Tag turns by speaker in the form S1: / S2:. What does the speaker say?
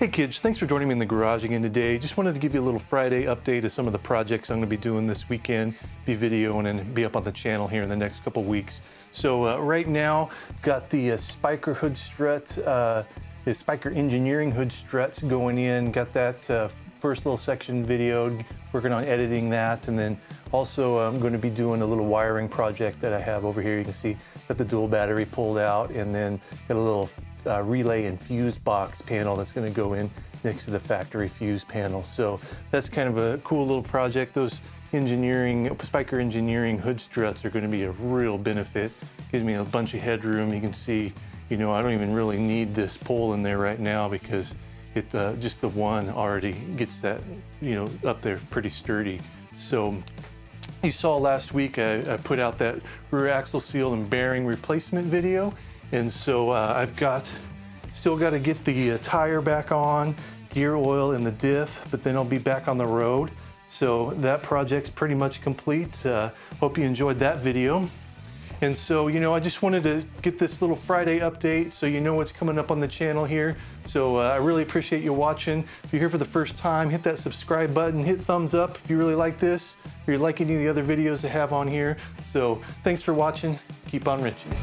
S1: Hey kids, thanks for joining me in the garage again today. Just wanted to give you a little Friday update of some of the projects I'm going to be doing this weekend, be videoing and be up on the channel here in the next couple weeks. So right now, got the Spiker hood strut, the Spiker engineering hood struts going in, got that first little section videoed, working on editing that, and then also I'm going to be doing a little wiring project that I have over here. You can see got the dual battery pulled out, and then got a little relay and fuse box panel that's going to go in next to the factory fuse panel. So that's kind of a cool little project. Those Spiker engineering hood struts are going to be a real benefit. Gives me a bunch of headroom. You can see, you know, I don't even really need this pole in there right now because it just the one already gets that, you know, up there pretty sturdy. So you saw last week I put out that rear axle seal and bearing replacement video. And so I've still got to get the tire back on, gear oil and the diff, but then I'll be back on the road. So that project's pretty much complete. Hope you enjoyed that video. And so, you know, I just wanted to get this little Friday update so you know what's coming up on the channel here. So I really appreciate you watching. If you're here for the first time, hit that subscribe button, hit thumbs up if you really like this, or you like any of the other videos I have on here. So thanks for watching. Keep on wrenching.